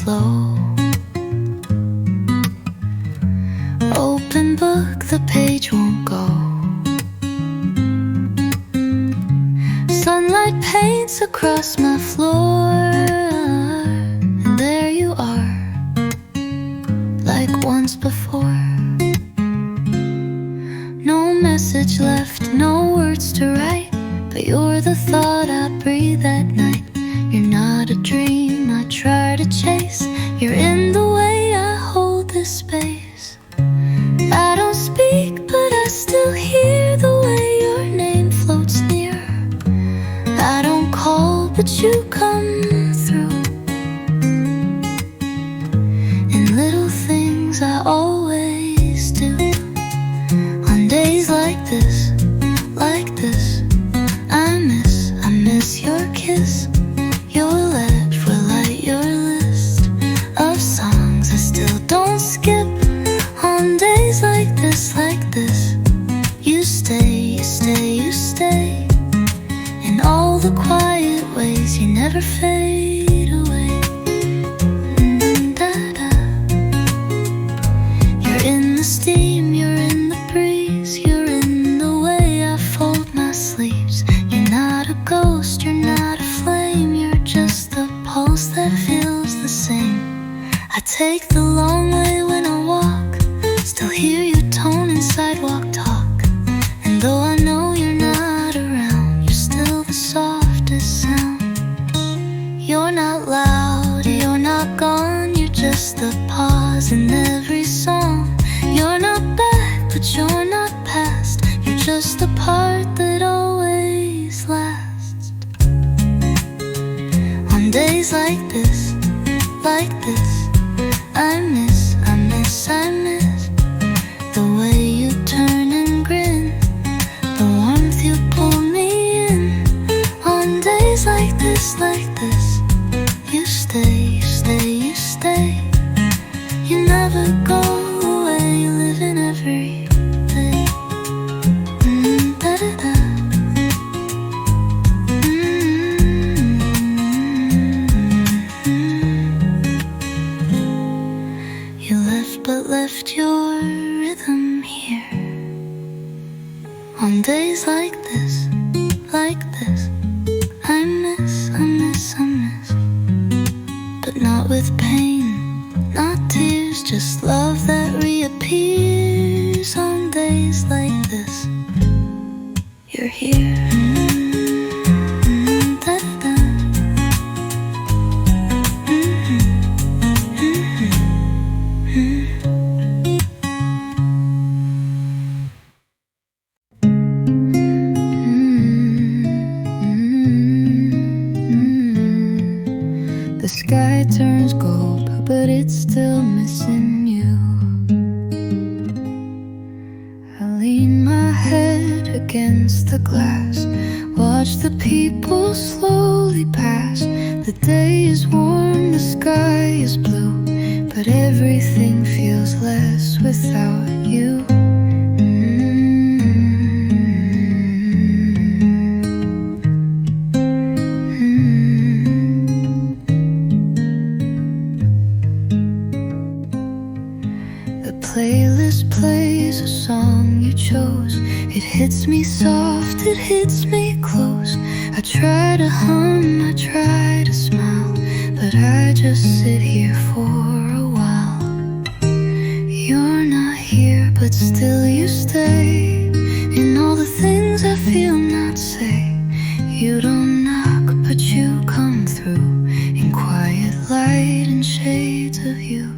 slow. Open book, the page won't go. Sunlight paints across my floor, and there you are, like once before. No message left, no words to write, but you're the thought I breathe at night. You're not a dream I try to chase, you're in the way I hold this space. I don't speak, but I still hear the way your name floats near. I don't call, but you come through. And little things I always do. On days like this, I miss your kiss. Your lips will light your list of songs I still don't skip. On days like this, you stay, you stay, you stay. In all the quiet ways, you never fade away. Da-da. You're in the steam, you're in the breeze, you're in the way I fold my sleeves. You're not a ghost, you're not a flame, you're just a pulse that feels the same. I take the long way when I walk, still hear your tone in sidewalk talk. And though I know you're not around, you're still the softest sound. You're not loud, you're not gone, you're just the pause in every song. You're not back, but you're not past, you're just the part that always lasts. On days like this, I miss the way you turn and grin, the warmth you pull me in. On days like this, you stay, you stay, you stay. You never go away, you live in every day. Da-da-da. You left but left your rhythm here. On days like this, I miss, but not with pain, not tears, just love that reappears. On days like this, you're here. Da-da-da. The sky turns gold, but it's still missing you. I lean my head against the glass, watch the people slowly pass. The day is warm, the sky is blue, but everything feels less without you. Playlist plays a song you chose. It hits me soft, it hits me close. I try to hum, I try to smile, but I just sit here for a while. You're not here, but still you stay. In all the things I feel not say. You don't knock, but you come through in quiet light and shades of you.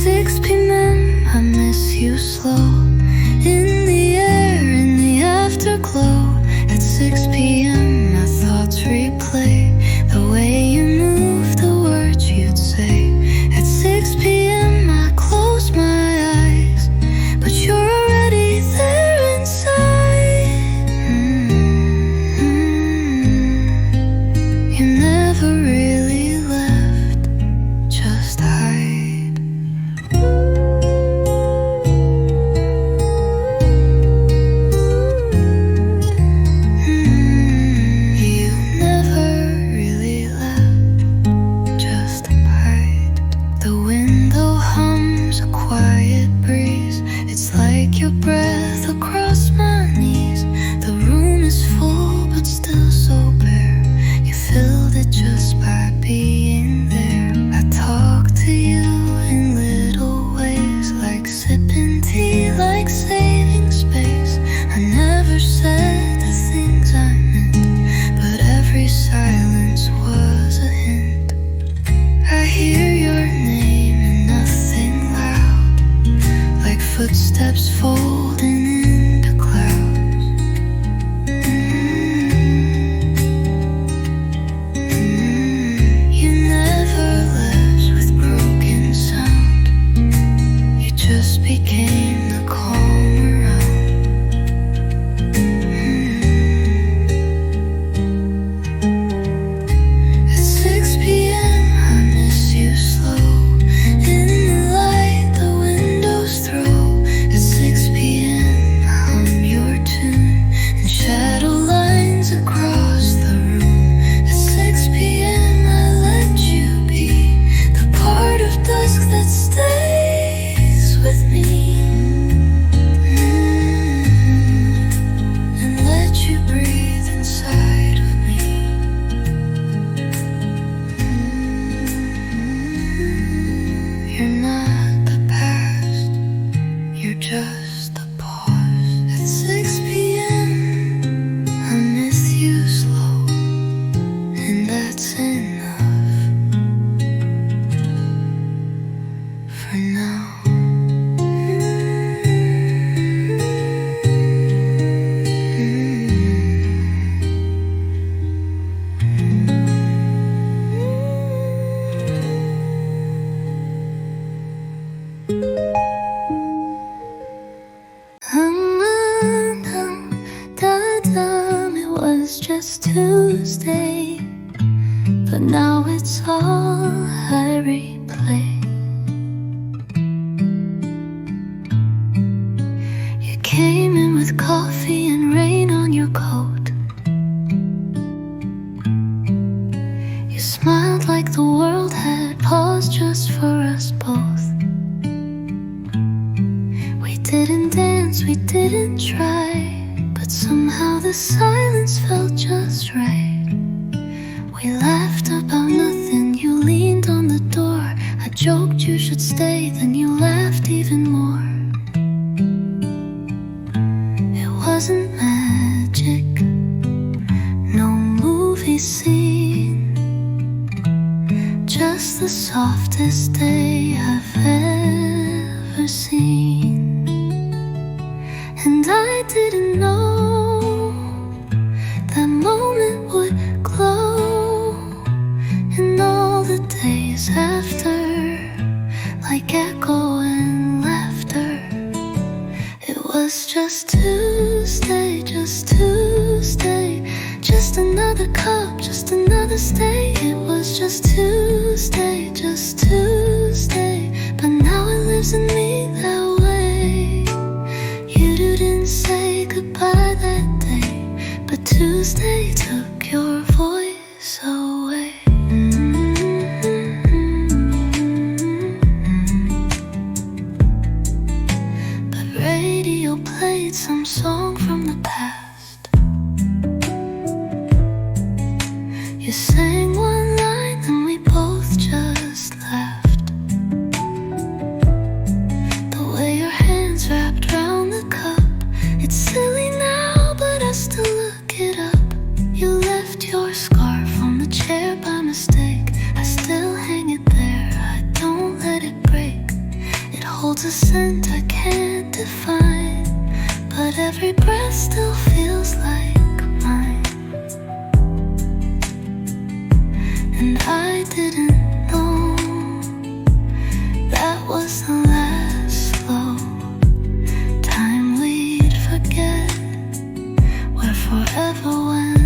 6 p.m. I miss you slow, in the air, in the afterglow. At 6 p.m. my thoughts replay the way you move, the words you'd say. At 6 p.m. I close my eyes, but you're already there inside. now it's all I replay. You came in with coffee and rain on your coat. You smiled like the world had paused just for us both. We didn't dance, we didn't try, but somehow the silence felt just right. We laughed about nothing, you leaned on the door. I joked you should stay, then you laughed even more. It wasn't magic, no movie scene, just the softest day I've ever seen. And I didn't know that moment would glow in all the days after, like echo and laughter. It was just Tuesday, just another cup, just another stay. It was just Tuesday, but now it lives in me that way. You didn't say goodbye that day, but Tuesday took your voice away. But radio played some song from the past. You sang one line and we both just laughed. The way your hands wrapped round the cup, it's silly now, but I still look it up. You left your scarf on the chair by mistake. I still hang it there, I don't let it break. It holds a scent I can't define, but every breath still feels like mine. And I didn't know that was the last slow time we'd forget where forever went.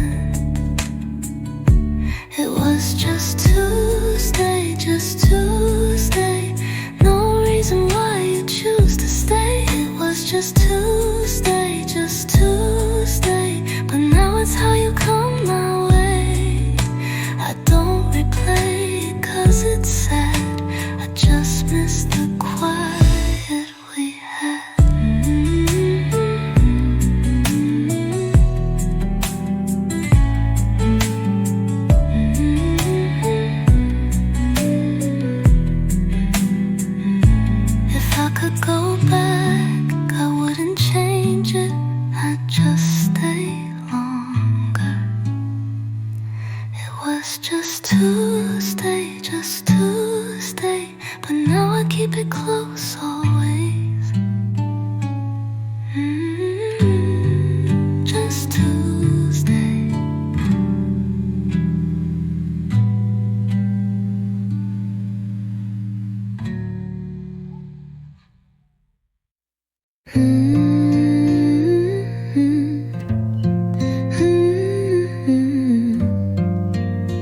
It was just Tuesday, no reason why you choose to stay. It was just Tuesday, but now it's how you come my way. I don't replay it 'cause it's sad, I just miss the quiet we had. If I could go back, I wouldn't change it, I'd just stay longer. It was just Tuesday, but now I keep it close always. Just Tuesday.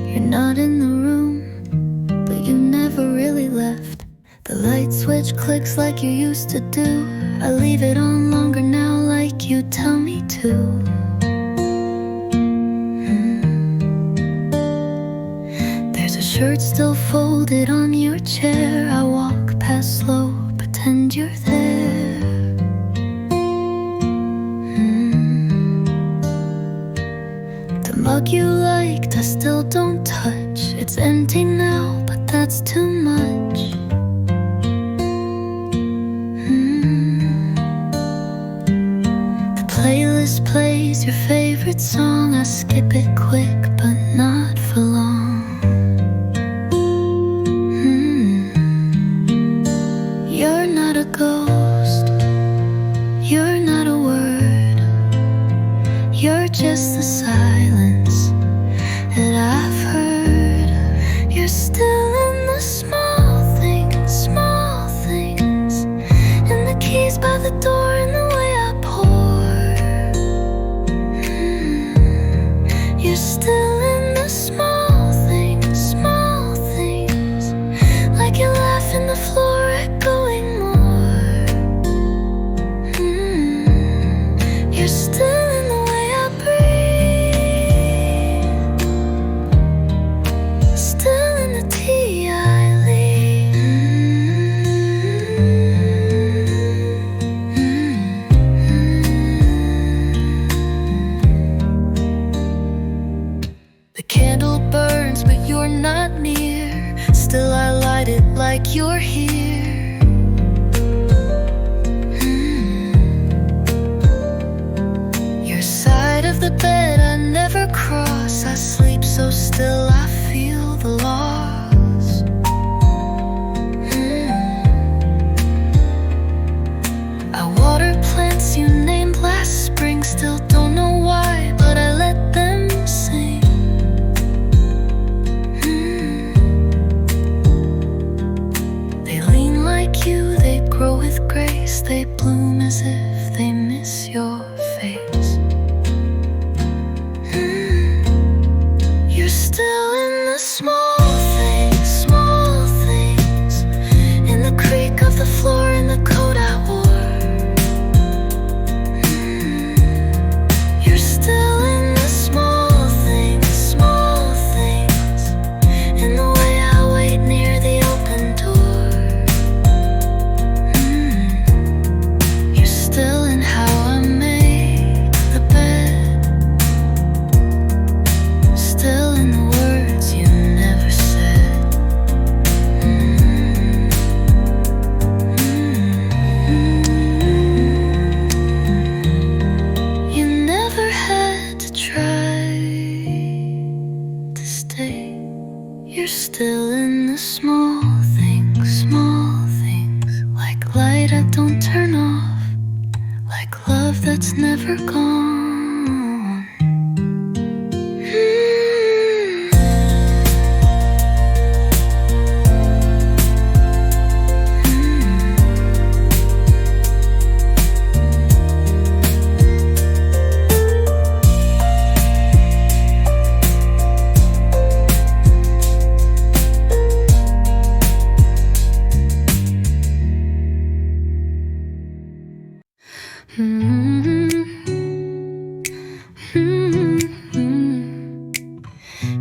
You're not in the room, but you never really left. The light switch clicks like you used to do. I leave it on longer now like you tell me to. There's a shirt still folded on your chair. I walk past slow, pretend you're there. The mug you liked, I still don't touch. It's empty now, but that's too much. The playlist plays your favorite song. I skip it quick, but not for long. You're not a ghost, you're not a word, you're just the silence that I've heard. You're still in the small things, and the keys by the door and the way I pour. You're still in the like you're here. Your side of the bed I never cross. I sleep so still I feel the loss. I water plants you named last spring. Still don't know why, but I let them sing. They lean like you, they grow with grace. They bloom as if they miss your face. You're still in the small things, in the creak of the floor, in the coat I wore. You're still in the small things, in the way I wait near the open door. You're still in how I make the bed, still in the words you never said. You never had to try to stay. You're still in the small things, like light I don't turn off, like love that's never gone.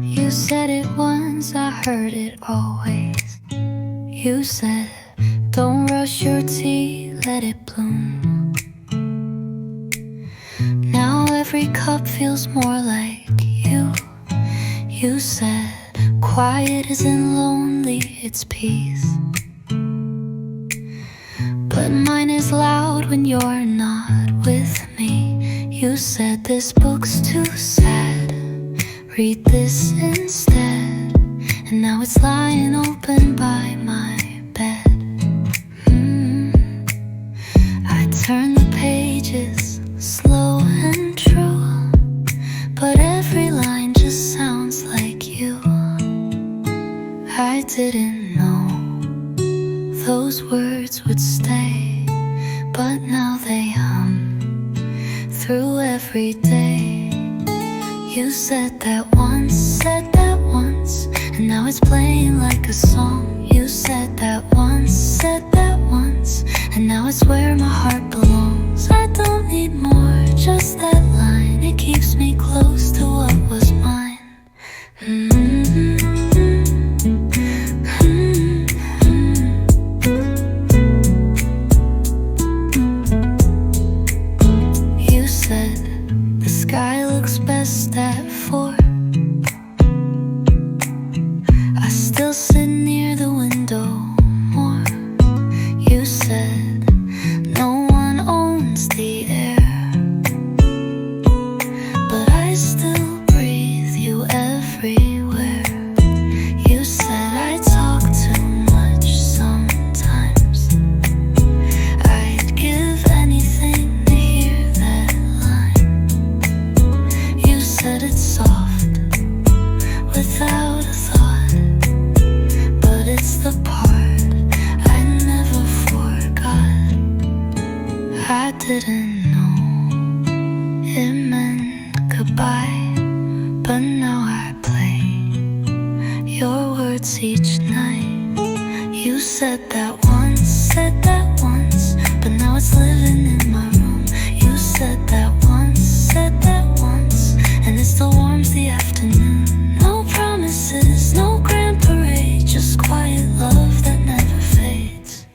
You said it once, I heard it always. You said, don't rush your tea, let it bloom. Now every cup feels more like you. You said, quiet isn't lonely, it's peace. But mine is loud when you're not with me. You said this book's too sad, read this instead. And now it's lying open by my bed. I turn the pages, slow and true, but every line just sounds like you. I didn't know those words would stay, but now they hum through every day. You said that once, and now it's playing like a song. You said that once, and now it's where my heart belongs. I don't need more, just that line. It keeps me close to what was mine. You said the sky looks best at 4. I still sit near the window more. You said no one owns the air, but I still breathe you everywhere. You said I talk too much sometimes. I'd give anything to hear that line. You said it's soft without a thought, but it's the part I never forgot. I didn't know it meant goodbye, but now I play your words each night. You said that once, but now it's living in my room. You said that once, and it still warms the afternoon. No promises, no grand parade, just quiet love that never fades.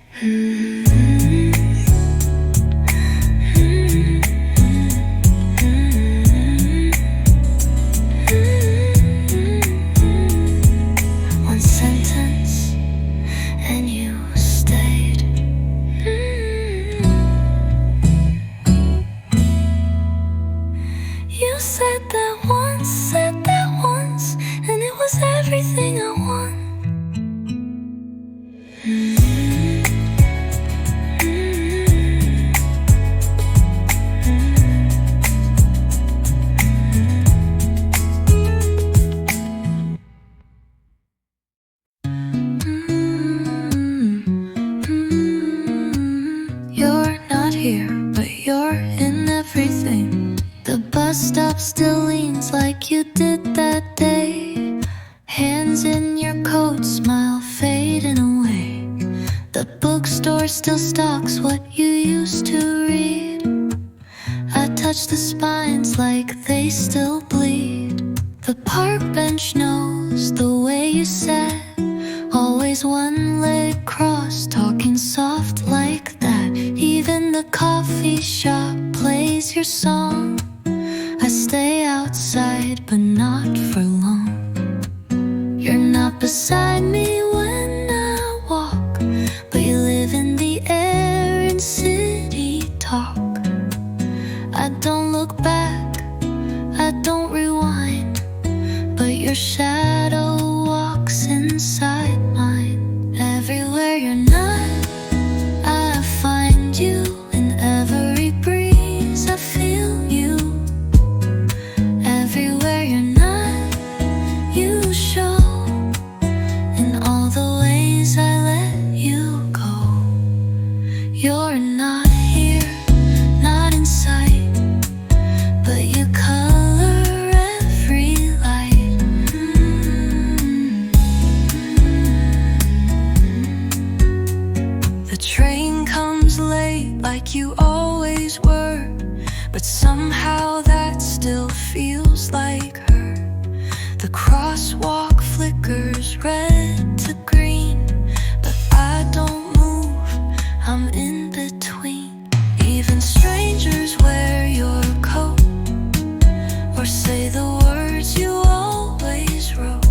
One sentence and you smile fading away. The bookstore still stocks what you used to read. I touch the spines like they still bleed. The park bench knows the way you sat, always one leg crossed, talking soft like that. Even the coffee shop plays your song. I stay outside, but not for long. You're not beside me when I walk, but you live in the air in city talk. I don't look back, I don't rewind, but your shadow walks inside mine. Everywhere you're not, I find you. In every breeze I feel you. Everywhere you're not, you show. In all the ways I let you go. You're not here, not in sight, but you color every light. The train comes late like you always were, but somehow that still feels like her. The crosswalk flickers red to green, but I don't move, I'm in between. Even strangers wear your coat or say the words you always wrote.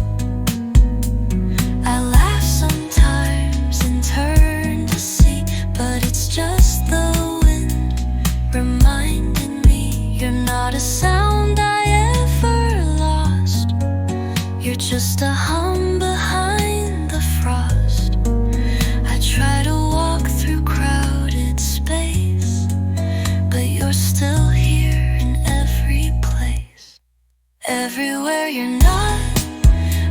I laugh sometimes and turn to see, but it's just the wind reminding me you're not a sound I ever lost. You're just a hum behind the frost. I try to walk through crowded space, but you're still here in every place. Everywhere you're not,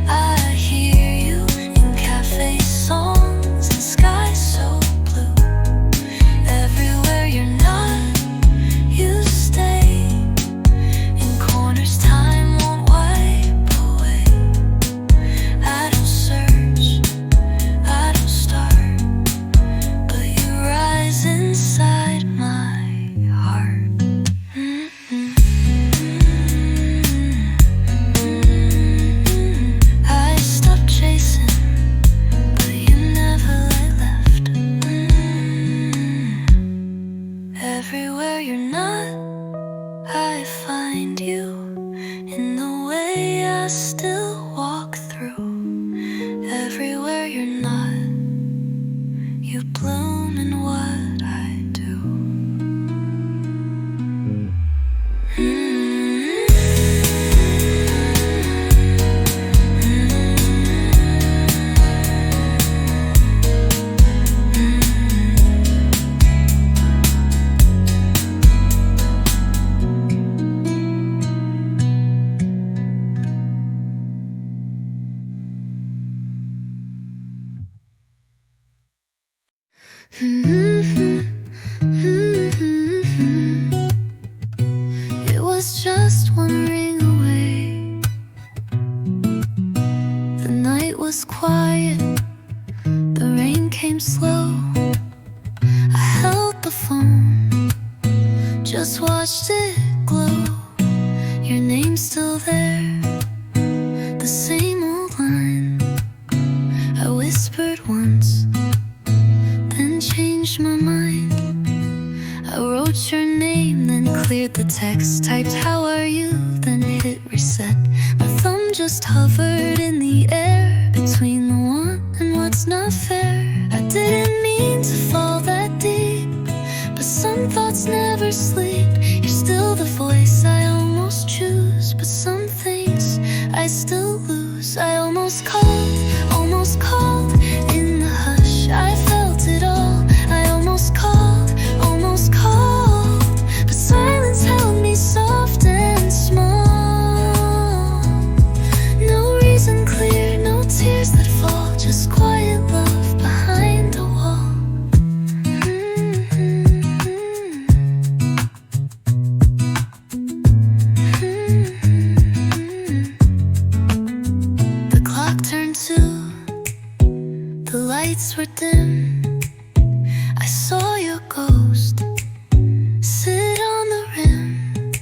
I hear you in cafe songs and skies so blue. Everywhere you're not, you stay in corners time won't wipe away. I don't search, I don't start, but you rise inside my heart. I stopped chasing, but you never left. Everywhere you're not, I find you. In the way I still walk through. Everywhere you're not, you bloom in what I do. It was just one ring away. The night was quiet, the rain came slow. I held the phone, just watched it glow. Your name's still there, the same old line. I whispered once, then changed my mind. I wrote your name, then cleared the text. Typed how are you, then hit reset. My thumb just hovered in the air between the want and what's not fair. I didn't mean to fall that deep, but some thoughts never sleep. You're still the voice I almost choose, but some things I still lose. I almost called in the hush. I felt it all. I almost called, but silence held me soft and small. No reason clear, no tears that fall, just quiet love behind a wall. The clock turned 2, lights were dim, I saw your ghost sit on the rim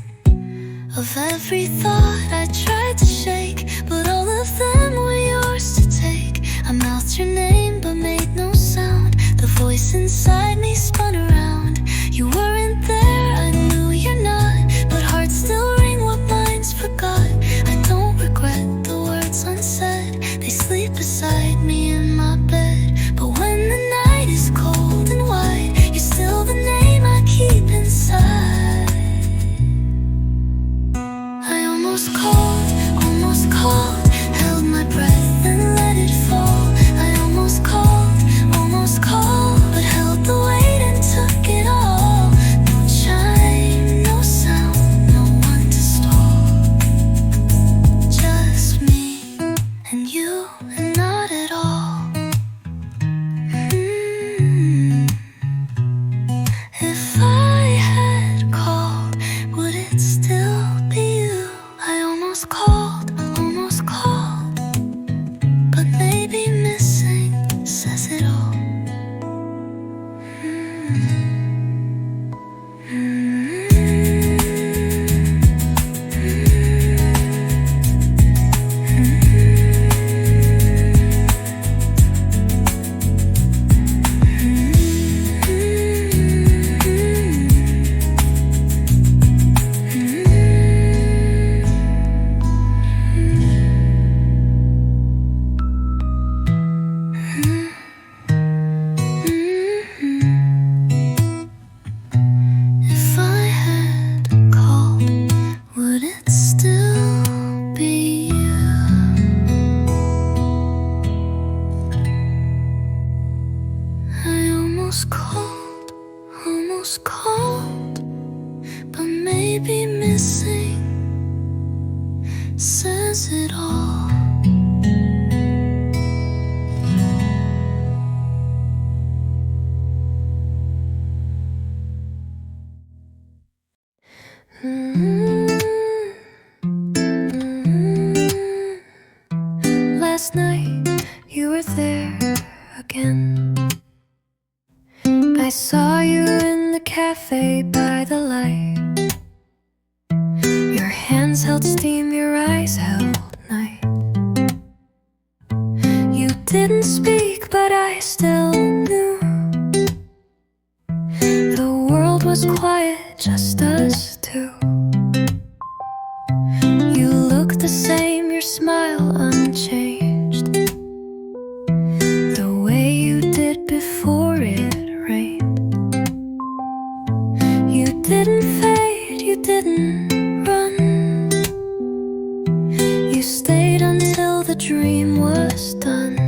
of every thought I tried to shake, but all of them were yours to take. I mouthed your name but made no sound. The voice inside me spun around. You weren't there, I knew you're not, but hearts still ring what minds forgot. I don't regret the words unsaid, they sleep beside me in my bed. But when the night is cold and white, you're still the name I keep inside. I almost called, held my breath and let it fall. I almost called, but held the weight and took it all. No chime, no sound, no one to stall. Just me and you and not at all. If I had called, would it still be you? I almost called, but maybe missing says it all. If I had called, would it still be you? I almost called, but maybe missing says it all. Last night you were there again. I saw you in the cafe by the light. Your hands held steam, your eyes held night. You didn't speak, but I still knew. The world was quiet, just us two. You looked the same, your smile unchanged, the way you did before it rained. You didn't fade, you didn't run. You stayed until the dream was done,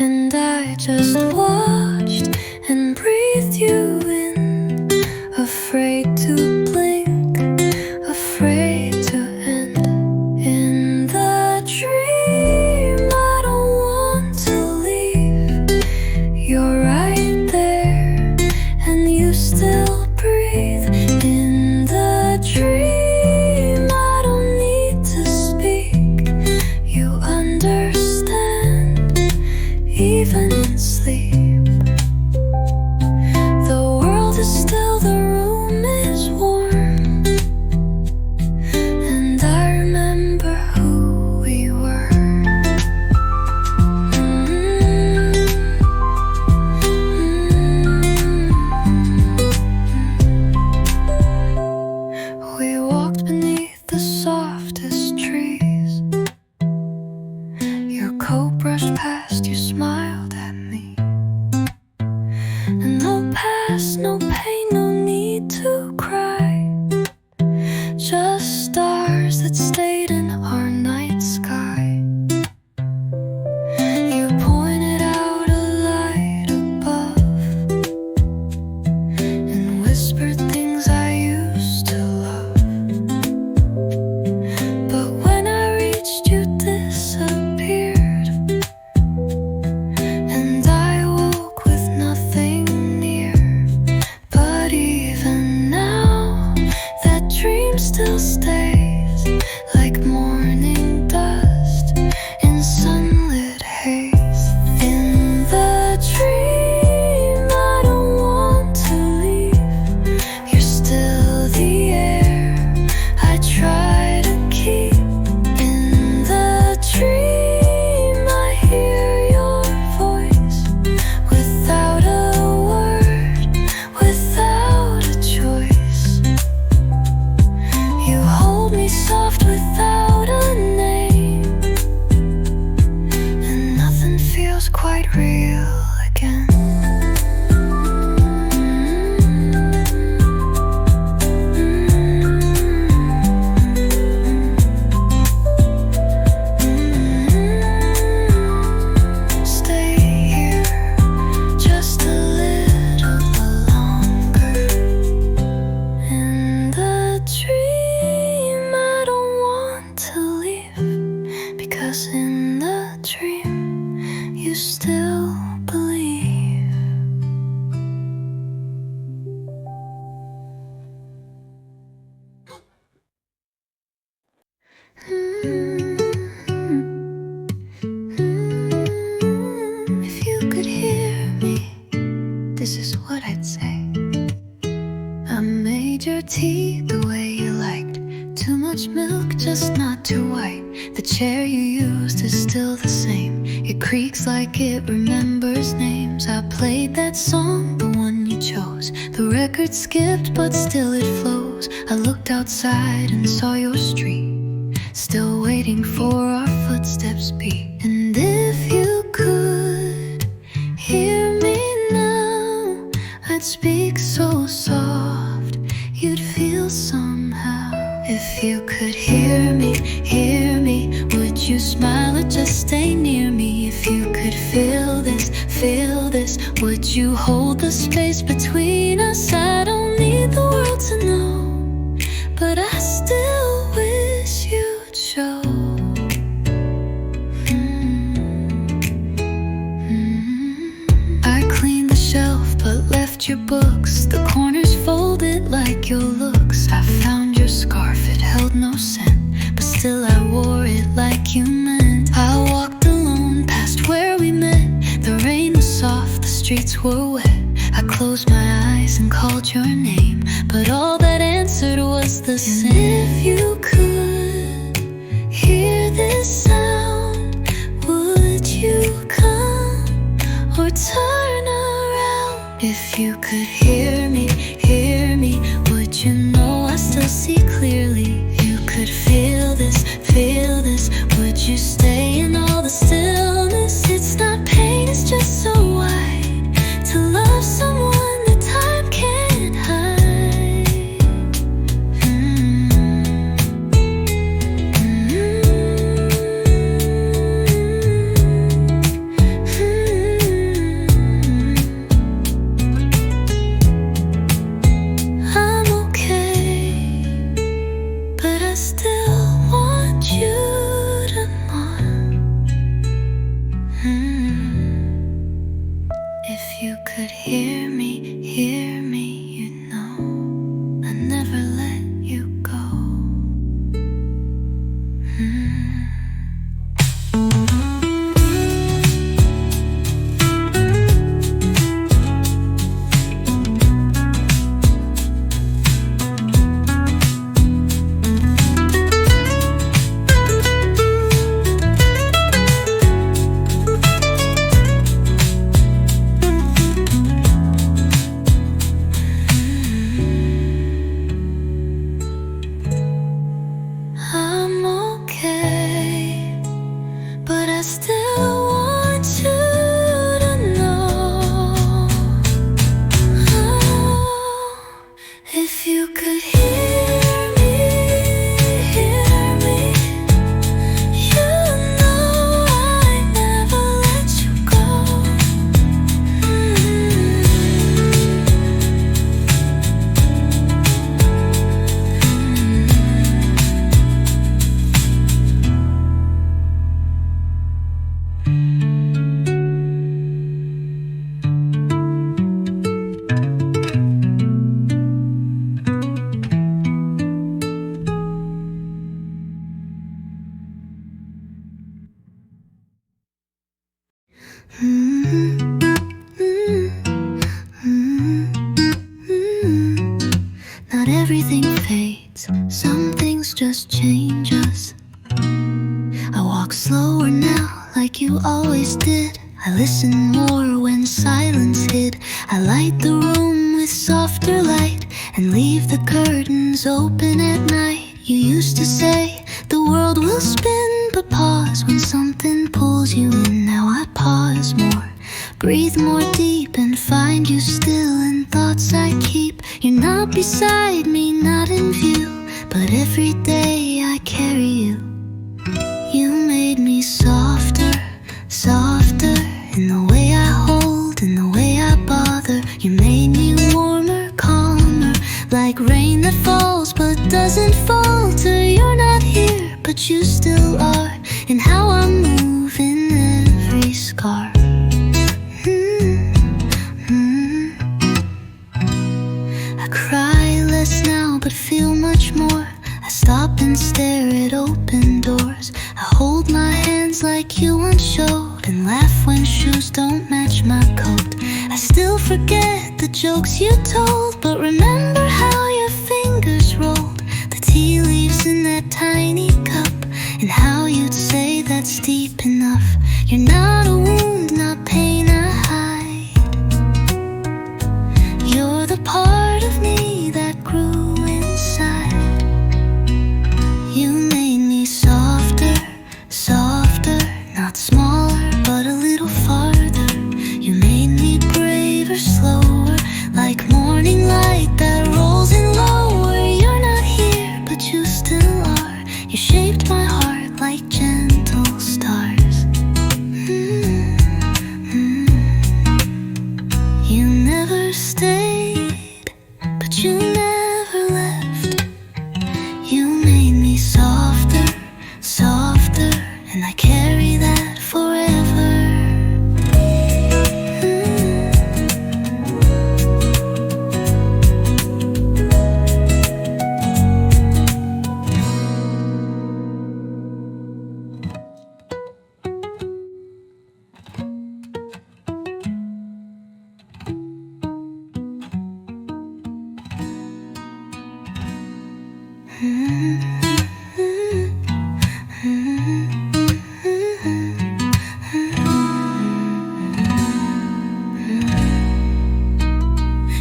and I just watched and breathed you in, afraid to blink, afraid to end. In the dream, I don't want to leave. You're right there, and you still breathe. In the dream, I don't need to speak. You understand, even in sleep. The world is still, the room is warm, and I remember who we were. We walked beneath the softest trees. Your coat brushed past, you smiled at me. And no past, no pain, no need to cry. Just stars that stayed in our night sky. You pointed out a light above and whispered things I used to love. But when I reached, you disappeared, and I woke with nothing near. But even now, that dream still stays, like morning dust in sunlit haze. In the dream, I don't want to leave. You're still the air I try to keep. In the dream, I hear your voice without a word, without a choice. You hold me soft without a name, and nothing feels quite real again. Stay here just a little longer. In the dream, I don't want to leave, because in the dream you still believe. If you could hear me, this is what I'd say. I made your tea the way you liked. Too much milk, just not too white. The chair you used is still the same. It creaks like it remembers names. I played that song, the one you chose. The record skipped, but still it flows. I looked outside and saw your street, still waiting for our footsteps beat. And if you could hear me now, I'd speak so soft, you'd feel somehow. If you could hear me, would you smile or just stay near me? If you could feel this, would you hold the space between us? I don't need the world to know, but I still wish you'd show. I cleaned the shelf but left your books, the corners folded like your looks. I found your scarf, it held no scent, but still I wore it like you meant. I walked alone past where we met. The rain was soft, the streets were wet. I closed my eyes and called your name, but all that answered was the same. And if you could hear this sound, would you come or turn around? If you could hear me, would you know I still see clearly? If you could feel this, would you stay in all the stillness? It's not pain, it's just so wide to love someone that time can't hide. I'm okay, but I still want you to know. If you could hear me, you know I never let you go. listen more when silence hid. I light the room with softer light and leave the curtains open at night. You used to say the world will spin, but pause when something pulls you in. Now I pause more, breathe more deep, and find you still in thoughts I keep. You're not beside me, not in view, but every day I carry you. You made me softer, softer, in the way I hold, in the way I bother. You made me warmer, calmer, like rain that falls but doesn't falter. You're not here, but you still are, in how I move, in every scar. I cry less now, but feel much more. I stop and stare at open doors. I hold my hands like you once showed, and laugh when shoes don't match my coat. I still forget the jokes you told, but remember how your fingers rolled the tea leaves in that tiny cup, and how you'd say that's deep enough. You're not a wound, not pain I hide. You're the part of me that grew inside. You made me softer, softer, not smaller, but a little farther. You made me braver, slower, like morning light that rolls in lower. You're not here, but you still are. You shaped my heart like gentle stars. You never stayed, but you never left. You made me softer, softer, and I carry that forever.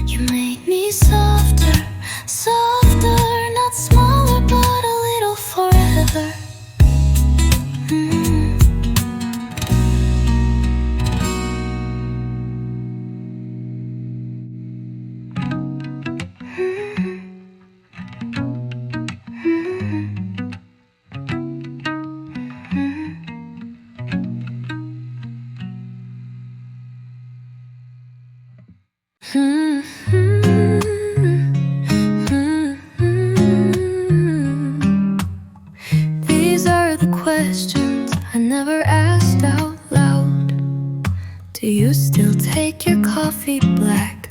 You made me softer, softer, not smaller, but a little forever. These are the questions I never asked out loud. Do you still take your coffee black?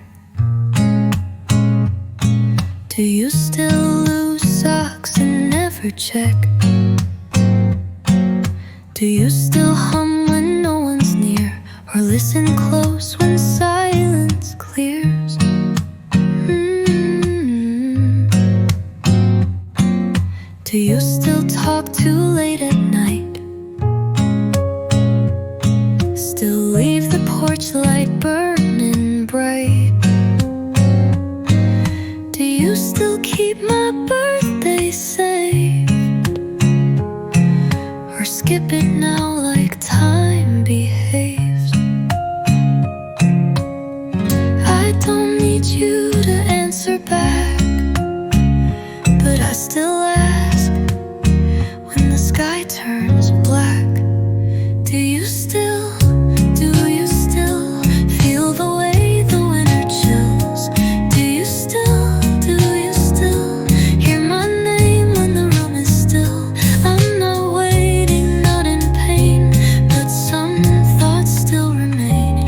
Do you still lose socks and never check? Do you still hum when no one's near, or listen close when silence clears? Do you still talk too late at night? Still leave the porch light burning bright? Do you still keep my birthday saved, or skip it now like time behaves? I don't need you to answer back, but I still ask when the sky turns black. Do you still feel the way the winter chills? Do you still hear my name when the room is still? I'm not waiting, not in pain, but some thoughts still remain.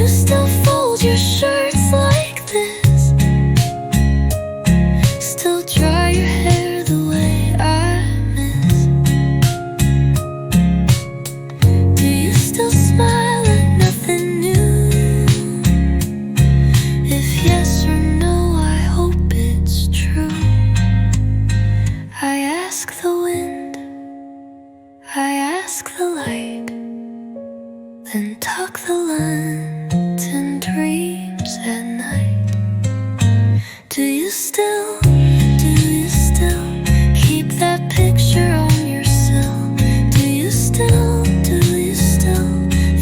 you still fold your shirts like this? Still dry your hair the way I miss? Do you still smile like nothing new? If yes or no, I hope it's true. I ask the wind, I ask the light, then tuck the lantern dreams at night. Do you still keep that picture on your sill? Do you still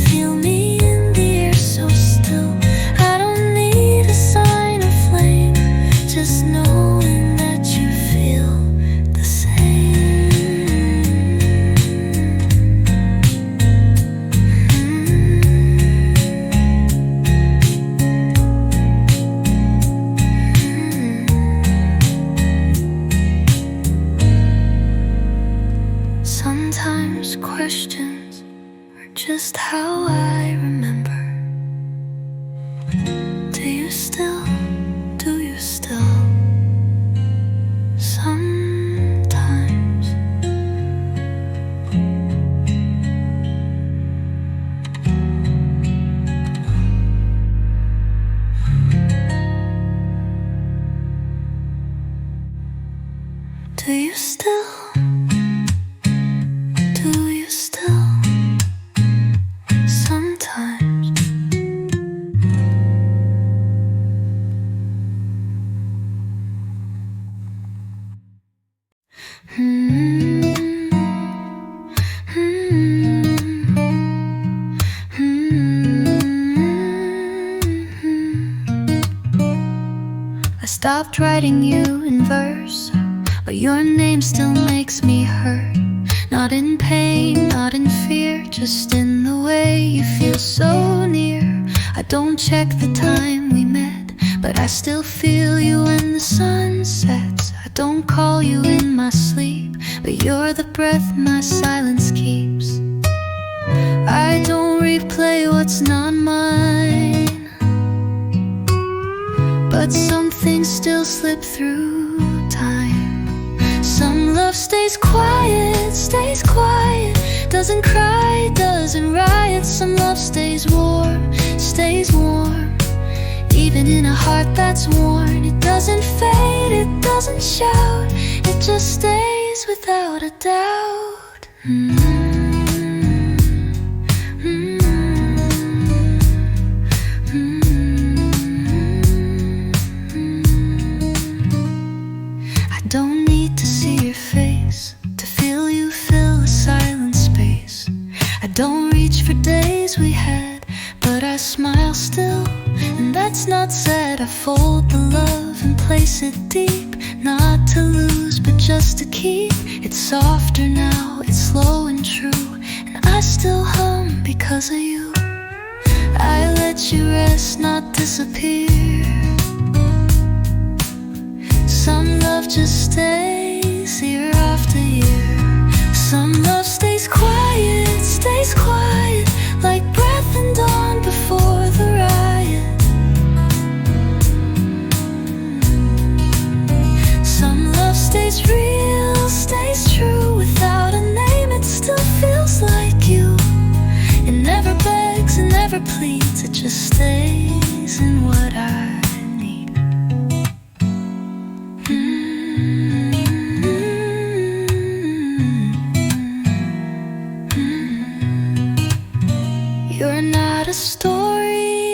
feel me in the air so still? I don't need a sign or flame, just knowing that you feel the same. Sometimes questions are just how I remember. Do you still? Sometimes. Do you still? Sometimes. I stopped writing you in verse, but your name still makes me hurt. Not in pain, not in fear, just in the way you feel so near. I don't check the time we met, but I still feel you when the sun sets. I don't call you in my sleep, but you're the breath my silence keeps. I don't replay what's not mine, but some things still slip through time. Some love stays quiet, doesn't cry, doesn't riot. Some love stays warm, even in a heart that's worn. It doesn't fade, it doesn't shout, it just stays without a doubt. I don't need to see your face to feel you fill a silent space. I don't reach for days we had, but I smile still, and that's not sad. I fold the love and place it deep, not to lose but just to keep. It's softer now, it's slow and true, and I still hum because of you. I let you rest, not disappear. Some love just stays year after year. Some love stays quiet, like breath in dawn before the riot. Some love stays real, stays true, without a name it still feels like you. It never begs, it never pleads, it just stays in what I need. You're not a story